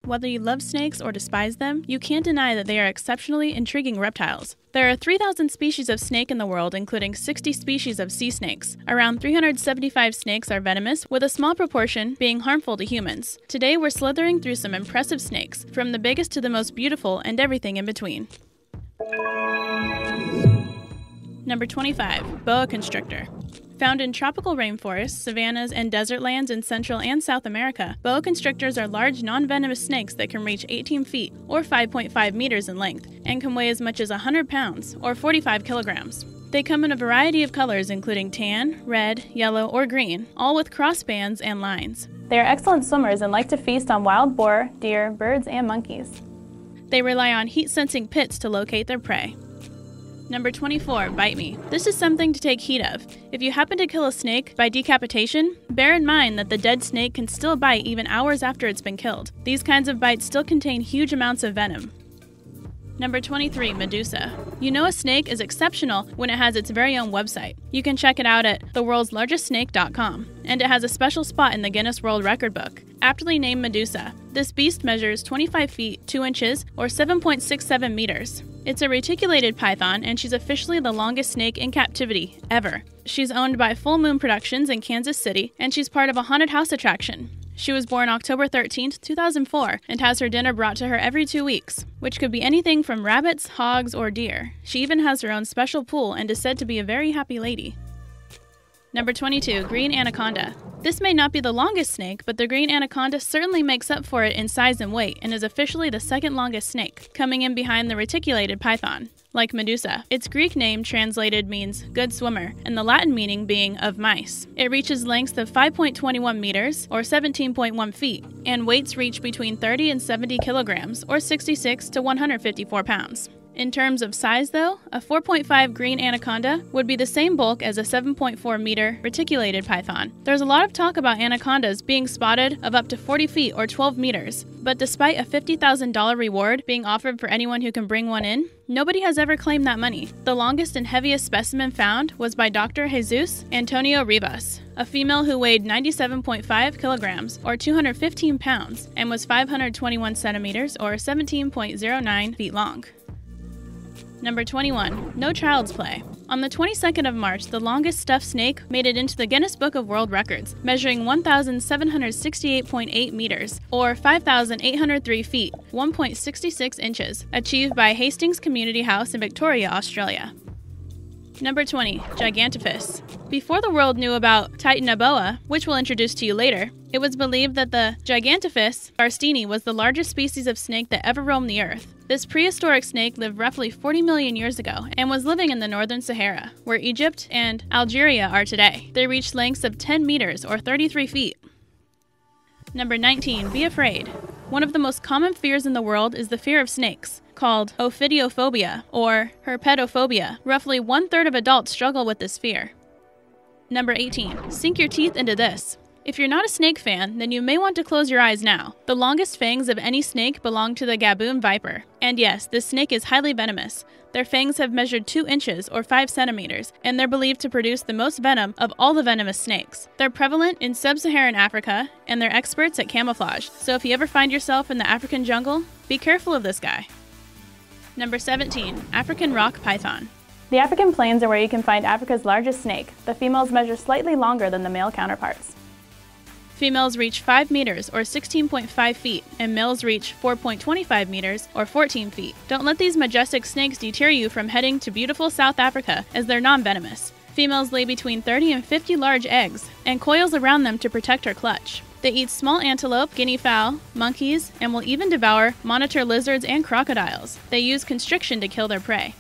Whether you love snakes or despise them, you can't deny that they are exceptionally intriguing reptiles. There are 3,000 species of snake in the world, including 60 species of sea snakes. Around 375 snakes are venomous, with a small proportion being harmful to humans. Today we're slithering through some impressive snakes, from the biggest to the most beautiful and everything in between. Number 25. Boa Constrictor. Found in tropical rainforests, savannas, and desert lands in Central and South America, boa constrictors are large, non-venomous snakes that can reach 18 feet, or 5.5 meters in length, and can weigh as much as 100 pounds, or 45 kilograms. They come in a variety of colors including tan, red, yellow, or green, all with crossbands and lines. They are excellent swimmers and like to feast on wild boar, deer, birds, and monkeys. They rely on heat-sensing pits to locate their prey. Number 24. Bite me. This is something to take heed of. If you happen to kill a snake by decapitation, bear in mind that the dead snake can still bite even hours after it's been killed. These kinds of bites still contain huge amounts of venom. Number 23. Medusa. You know a snake is exceptional when it has its very own website. You can check it out at theworldslargestsnake.com, and it has a special spot in the Guinness World Record book. Aptly named Medusa, this beast measures 25 feet, 2 inches, or 7.67 meters. It's a reticulated python, and she's officially the longest snake in captivity ever. She's owned by Full Moon Productions in Kansas City, and she's part of a haunted house attraction. She was born October 13, 2004, and has her dinner brought to her every 2 weeks, which could be anything from rabbits, hogs, or deer. She even has her own special pool and is said to be a very happy lady. Number 22. Green Anaconda. This may not be the longest snake, but the green anaconda certainly makes up for it in size and weight and is officially the second longest snake, coming in behind the reticulated python. Like Medusa, its Greek name translated means good swimmer, and the Latin meaning being of mice. It reaches lengths of 5.21 meters, or 17.1 feet, and weights reach between 30 and 70 kilograms, or 66 to 154 pounds. In terms of size, though, a 4.5 green anaconda would be the same bulk as a 7.4 meter reticulated python. There's a lot of talk about anacondas being spotted of up to 40 feet or 12 meters, but despite a $50,000 reward being offered for anyone who can bring one in, nobody has ever claimed that money. The longest and heaviest specimen found was by Dr. Jesus Antonio Rivas, a female who weighed 97.5 kilograms or 215 pounds and was 521 centimeters or 17.09 feet long. Number 21. No Child's Play. On the 22nd of March, the longest stuffed snake made it into the Guinness Book of World Records, measuring 1,768.8 meters, or 5,803 feet, 1.66 inches, achieved by Hastings Community House in Victoria, Australia. Number 20. Giganta Fish. Before the world knew about Titanoboa, which we'll introduce to you later, it was believed that the Giganta Fish Barstini was the largest species of snake that ever roamed the earth. This prehistoric snake lived roughly 40 million years ago and was living in the northern Sahara, where Egypt and Algeria are today. They reached lengths of 10 meters or 33 feet. Number 19. Be afraid. One of the most common fears in the world is the fear of snakes, called ophidiophobia or herpetophobia. Roughly 1/3 of adults struggle with this fear. Number 18. Sink your teeth into this. If you're not a snake fan, then you may want to close your eyes now. The longest fangs of any snake belong to the gaboon viper. And yes, this snake is highly venomous. Their fangs have measured 2 inches or 5 centimeters, and they're believed to produce the most venom of all the venomous snakes. They're prevalent in sub-Saharan Africa, and they're experts at camouflage. So if you ever find yourself in the African jungle, be careful of this guy. Number 17. African Rock Python. The African plains are where you can find Africa's largest snake. The females measure slightly longer than the male counterparts. Females reach 5 meters or 16.5 feet, and males reach 4.25 meters or 14 feet. Don't let these majestic snakes deter you from heading to beautiful South Africa, as they're non-venomous. Females lay between 30 and 50 large eggs, and coils around them to protect her clutch. They eat small antelope, guinea fowl, monkeys, and will even devour monitor lizards and crocodiles. They use constriction to kill their prey.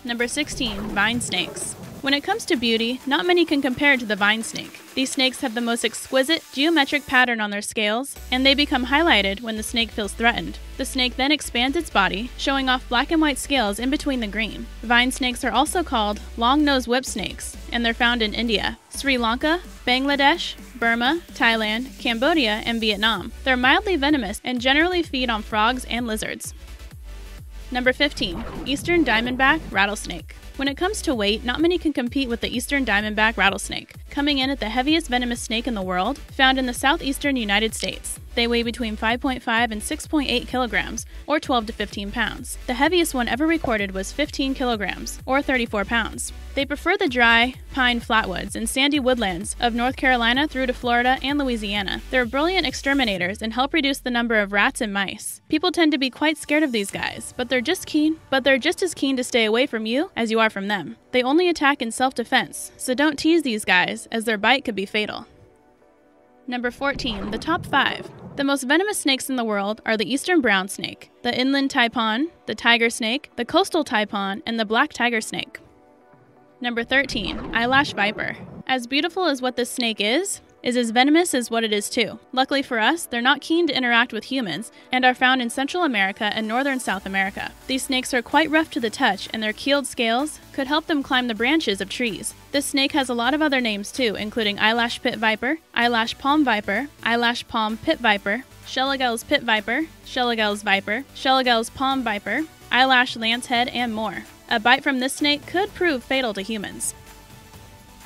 Number 16. Vine snakes. When it comes to beauty, not many can compare to the vine snake. These snakes have the most exquisite geometric pattern on their scales, and they become highlighted when the snake feels threatened. The snake then expands its body, showing off black and white scales in between the green. Vine snakes are also called long-nosed whip snakes, and they're found in India, Sri Lanka, Bangladesh, Burma, Thailand, Cambodia, and Vietnam. They're mildly venomous and generally feed on frogs and lizards. Number 15. Eastern Diamondback Rattlesnake. When it comes to weight, not many can compete with the Eastern Diamondback rattlesnake, coming in at the heaviest venomous snake in the world, found in the southeastern United States. They weigh between 5.5 and 6.8 kilograms, or 12 to 15 pounds. The heaviest one ever recorded was 15 kilograms, or 34 pounds. They prefer the dry, pine flatwoods and sandy woodlands of North Carolina through to Florida and Louisiana. They're brilliant exterminators and help reduce the number of rats and mice. People tend to be quite scared of these guys, but they're just as keen to stay away from you as you are from them. They only attack in self-defense, so don't tease these guys, as their bite could be fatal. Number 14. The top 5. The most venomous snakes in the world are the eastern brown snake, the inland taipan, the tiger snake, the coastal taipan, and the black tiger snake. Number 13. Eyelash Viper. As beautiful as what this snake is as venomous as what it is too. Luckily for us, they're not keen to interact with humans and are found in Central America and northern South America. These snakes are quite rough to the touch, and their keeled scales could help them climb the branches of trees. This snake has a lot of other names too, including Eyelash Pit Viper, Eyelash Palm Viper, Eyelash Palm Pit Viper, Shelligell's Pit Viper, Shelligell's Viper, Shelligell's Palm Viper, Eyelash Lancehead, and more. A bite from this snake could prove fatal to humans.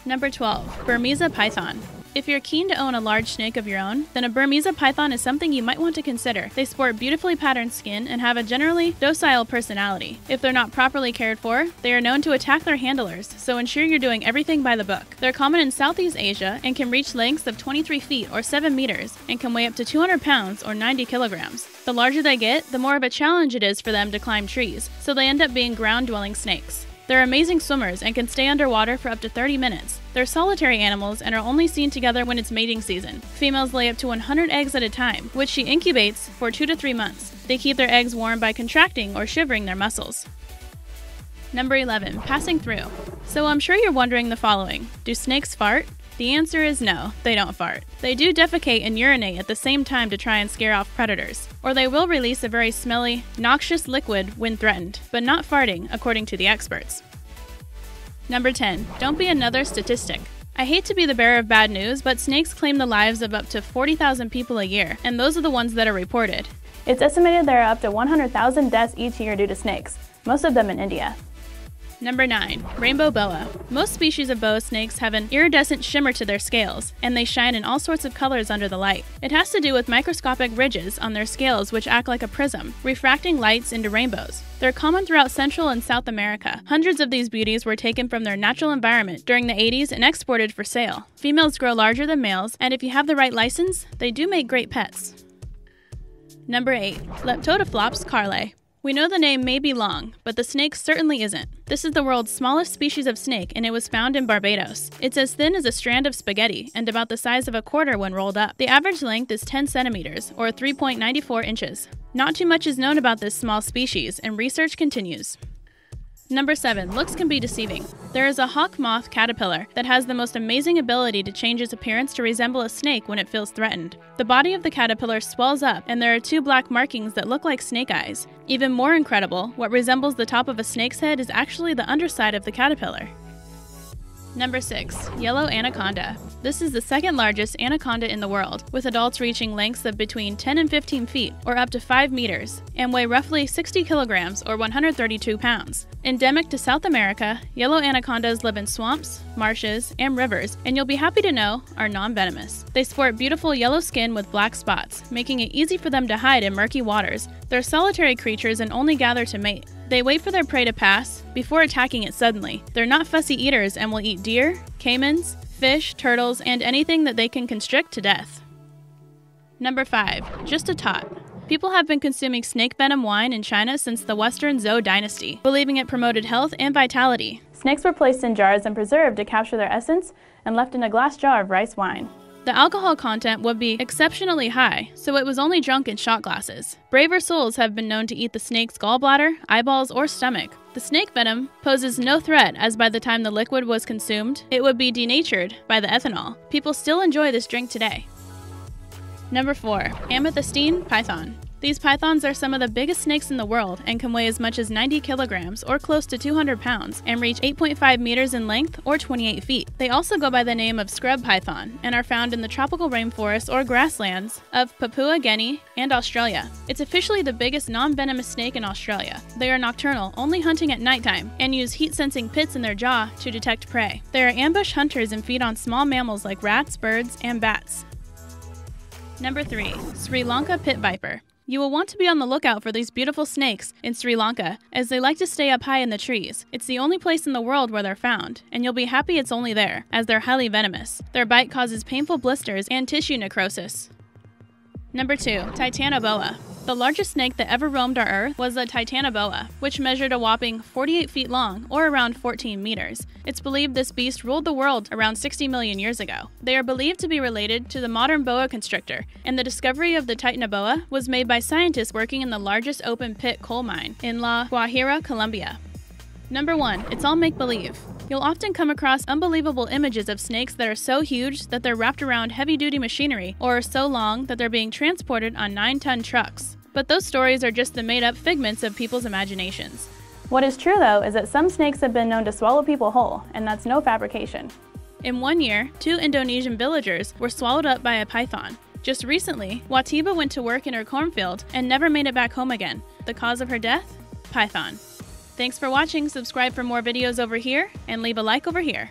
Number 12. Burmese Python. If you're keen to own a large snake of your own, then a Burmese Python is something you might want to consider. They sport beautifully patterned skin and have a generally docile personality. If they're not properly cared for, they are known to attack their handlers, so ensure you're doing everything by the book. They're common in Southeast Asia and can reach lengths of 23 feet or 7 meters and can weigh up to 200 pounds or 90 kilograms. The larger they get, the more of a challenge it is for them to climb trees, so they end up being ground-dwelling snakes. They're amazing swimmers and can stay underwater for up to 30 minutes. They're solitary animals and are only seen together when it's mating season. Females lay up to 100 eggs at a time, which she incubates for 2 to 3 months. They keep their eggs warm by contracting or shivering their muscles. Number 11. Passing through. So I'm sure you're wondering the following. Do snakes fart? The answer is no, they don't fart. They do defecate and urinate at the same time to try and scare off predators, or they will release a very smelly, noxious liquid when threatened, but not farting, according to the experts. Number 10. Don't be another statistic. I hate to be the bearer of bad news, but snakes claim the lives of up to 40,000 people a year, and those are the ones that are reported. It's estimated there are up to 100,000 deaths each year due to snakes, most of them in India. Number 9. Rainbow boa. Most species of boa snakes have an iridescent shimmer to their scales, and they shine in all sorts of colors under the light. It has to do with microscopic ridges on their scales which act like a prism, refracting lights into rainbows. They're common throughout Central and South America. Hundreds of these beauties were taken from their natural environment during the 80s and exported for sale. Females grow larger than males, and if you have the right license, they do make great pets. Number 8. Leptodoplops carle. We know the name may be long, but the snake certainly isn't. This is the world's smallest species of snake, and it was found in Barbados. It's as thin as a strand of spaghetti, and about the size of a quarter when rolled up. The average length is 10 centimeters, or 3.94 inches. Not too much is known about this small species, and research continues. Number 7. Looks can be deceiving. There is a hawk moth caterpillar that has the most amazing ability to change its appearance to resemble a snake when it feels threatened. The body of the caterpillar swells up, and there are 2 black markings that look like snake eyes. Even more incredible, what resembles the top of a snake's head is actually the underside of the caterpillar. Number 6. Yellow anaconda. This is the second largest anaconda in the world, with adults reaching lengths of between 10 and 15 feet, or up to 5 meters, and weigh roughly 60 kilograms, or 132 pounds. Endemic to South America, yellow anacondas live in swamps, marshes, and rivers, and you'll be happy to know are non-venomous. They sport beautiful yellow skin with black spots, making it easy for them to hide in murky waters. They're solitary creatures and only gather to mate. They wait for their prey to pass before attacking it suddenly. They're not fussy eaters and will eat deer, caimans, fish, turtles, and anything that they can constrict to death. Number 5. Just a tot. People have been consuming snake venom wine in China since the Western Zhou dynasty, believing it promoted health and vitality. Snakes were placed in jars and preserved to capture their essence and left in a glass jar of rice wine. The alcohol content would be exceptionally high, so it was only drunk in shot glasses. Braver souls have been known to eat the snake's gallbladder, eyeballs, or stomach. The snake venom poses no threat, as by the time the liquid was consumed, it would be denatured by the ethanol. People still enjoy this drink today. Number 4. Amethystine python. These pythons are some of the biggest snakes in the world and can weigh as much as 90 kilograms or close to 200 pounds and reach 8.5 meters in length or 28 feet. They also go by the name of scrub python and are found in the tropical rainforests or grasslands of Papua New Guinea and Australia. It's officially the biggest non-venomous snake in Australia. They are nocturnal, only hunting at nighttime, and use heat-sensing pits in their jaw to detect prey. They are ambush hunters and feed on small mammals like rats, birds, and bats. Number 3. Sri Lanka Pit Viper. You will want to be on the lookout for these beautiful snakes in Sri Lanka, as they like to stay up high in the trees. It's the only place in the world where they're found, and you'll be happy it's only there, as they're highly venomous. Their bite causes painful blisters and tissue necrosis. Number 2. Titanoboa. The largest snake that ever roamed our Earth was the Titanoboa, which measured a whopping 48 feet long, or around 14 meters. It's believed this beast ruled the world around 60 million years ago. They are believed to be related to the modern boa constrictor, and the discovery of the Titanoboa was made by scientists working in the largest open pit coal mine in La Guajira, Colombia. Number 1. It's all make-believe. You'll often come across unbelievable images of snakes that are so huge that they're wrapped around heavy-duty machinery, or so long that they're being transported on 9-ton trucks. But those stories are just the made-up figments of people's imaginations. What is true, though, is that some snakes have been known to swallow people whole, and that's no fabrication. In 1 year, 2 Indonesian villagers were swallowed up by a python. Just recently, Watiba went to work in her cornfield and never made it back home again. The cause of her death? Python. Thanks for watching. Subscribe for more videos over here, and leave a like over here.